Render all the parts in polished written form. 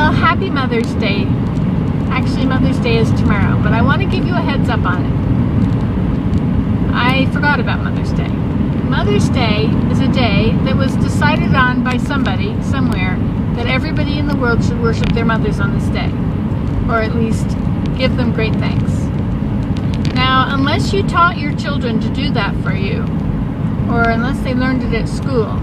Well, happy Mother's Day. Actually, Mother's Day is tomorrow, but I want to give you a heads up on it. I forgot about Mother's Day. Mother's Day is a day that was decided on by somebody, somewhere, that everybody in the world should worship their mothers on this day. Or at least give them great thanks. Now, unless you taught your children to do that for you, or unless they learned it at school,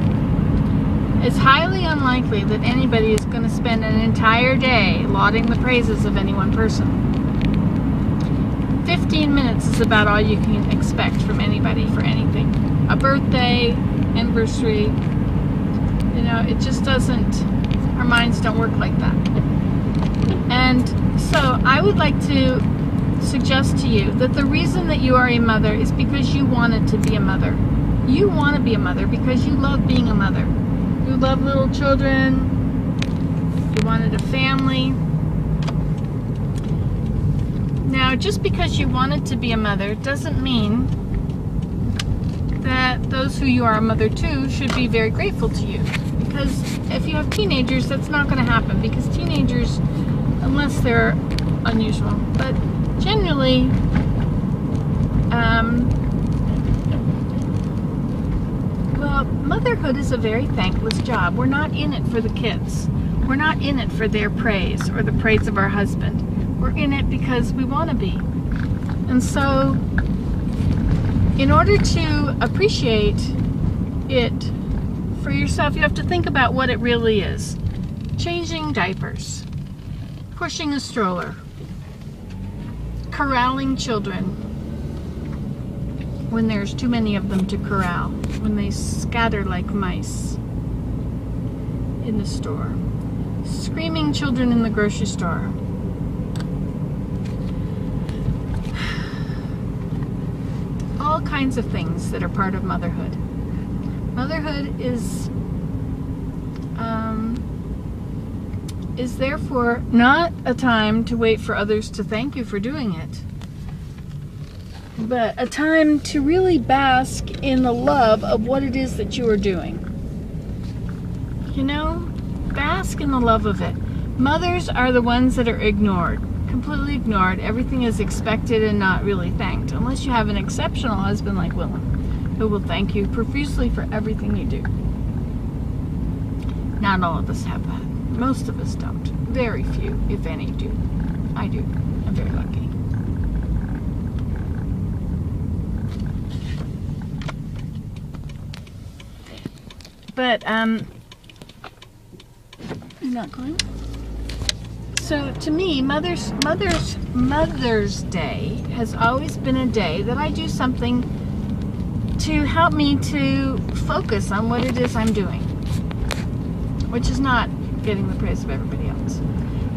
it's highly unlikely that anybody is going to spend an entire day lauding the praises of any one person. 15 minutes is about all you can expect from anybody for anything. A birthday, anniversary, you know, it just doesn't, our minds don't work like that. And so I would like to suggest to you that the reason that you are a mother is because you wanted to be a mother. You want to be a mother because you love being a mother. You love little children. You wanted a family. Now, just because you wanted to be a mother doesn't mean that those who you are a mother to should be very grateful to you. Because if you have teenagers, that's not going to happen. Because teenagers, unless they're unusual, but generally, well, motherhood is a very thankless job. We're not in it for the kids. We're not in it for their praise or the praise of our husband. We're in it because we want to be. And so, in order to appreciate it for yourself, you have to think about what it really is. Changing diapers, pushing a stroller, corralling children when there's too many of them to corral, when they scatter like mice in the store, screaming children in the grocery store, all kinds of things that are part of motherhood. Motherhood is therefore not a time to wait for others to thank you for doing it, but a time to really bask in the love of what it is that you are doing. You know, bask in the love of it. Mothers are the ones that are ignored, completely ignored. Everything is expected and not really thanked, unless you have an exceptional husband like Willem, who will thank you profusely for everything you do. Not all of us have that. Most of us don't. Very few, if any, do. I do. I'm very lucky. But, you're not going? So, to me, Mother's Day has always been a day that I do something to help me to focus on what it is I'm doing, which is not getting the praise of everybody else.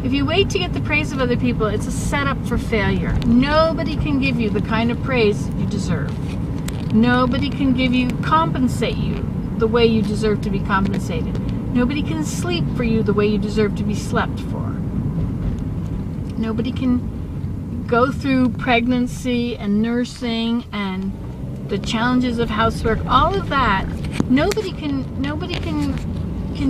If you wait to get the praise of other people, it's a setup for failure. Nobody can give you the kind of praise you deserve. Nobody can compensate you the way you deserve to be compensated. Nobody can sleep for you the way you deserve to be slept for. Nobody can go through pregnancy and nursing and the challenges of housework, all of that. Nobody can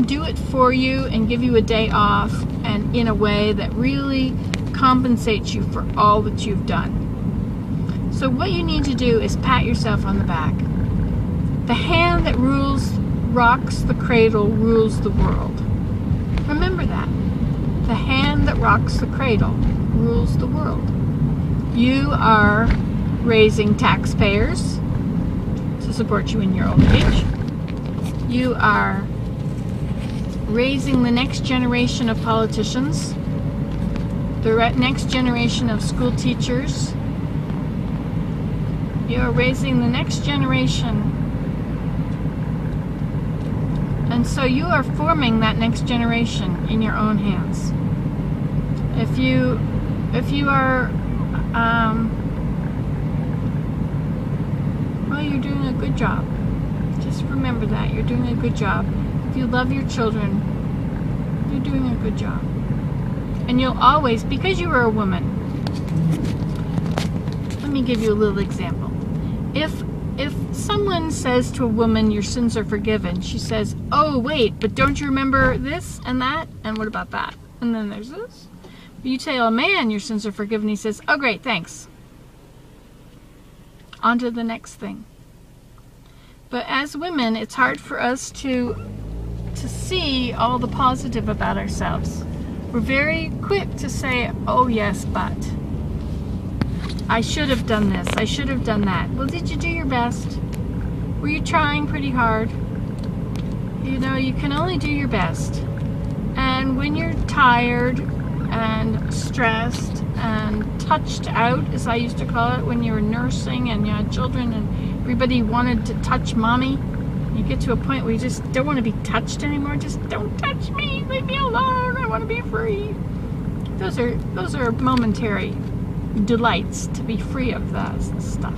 do it for you and give you a day off and in a way that really compensates you for all that you've done. So what you need to do is pat yourself on the back. The hand that rocks the cradle rules the world. Remember that. The hand that rocks the cradle rules the world. You are raising taxpayers to support you in your old age. You are raising the next generation of politicians, the next generation of school teachers. You are raising the next generation. And so you are forming that next generation in your own hands. If you are, well, you're doing a good job. Just remember that. You're doing a good job. If you love your children, you're doing a good job. And you'll always, because you are a woman, let me give you a little example. If someone says to a woman, your sins are forgiven, she says, oh wait, but don't you remember this and that? And what about that? And then there's this. You tell a man your sins are forgiven, he says, oh great, thanks. On to the next thing. But as women, it's hard for us to see all the positive about ourselves. We're very quick to say, oh yes, but I should have done this, I should have done that. Well, did you do your best? Were you trying pretty hard? You know, you can only do your best. And when you're tired and stressed and touched out, as I used to call it, when you were nursing and you had children and everybody wanted to touch mommy, you get to a point where you just don't want to be touched anymore. Just don't touch me, leave me alone, I want to be free. Those are momentary delights, to be free of that stuff.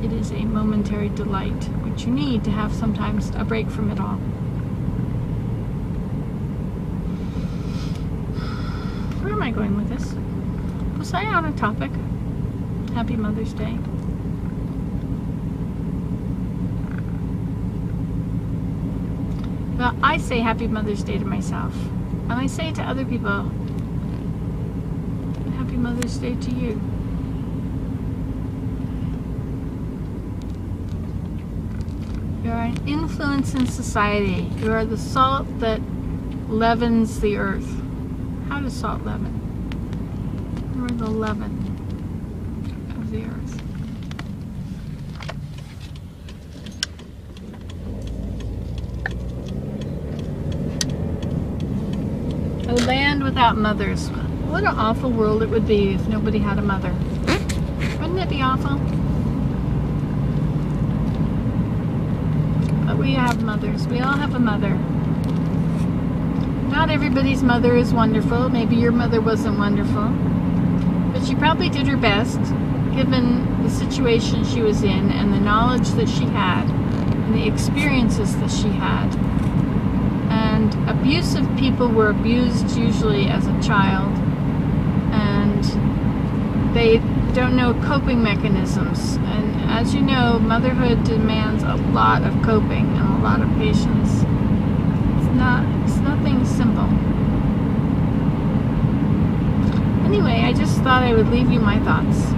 It is a momentary delight, which you need to have sometimes a break from it all. Where am I going with this? Was I on a topic? Happy Mother's Day. Well, I say Happy Mother's Day to myself. And I say it to other people, Happy Mother's Day to you. You are an influence in society. You are the salt that leavens the earth. How does salt leaven? You are the leaven of the earth. A land without mothers. What an awful world it would be if nobody had a mother. Wouldn't it be awful? But we have mothers. We all have a mother. Not everybody's mother is wonderful. Maybe your mother wasn't wonderful. But she probably did her best, given the situation she was in and the knowledge that she had and the experiences that she had. And abusive people were abused usually as a child, and they don't know coping mechanisms. And as you know, motherhood demands a lot of coping and a lot of patience. It's nothing simple. Anyway, I just thought I would leave you my thoughts.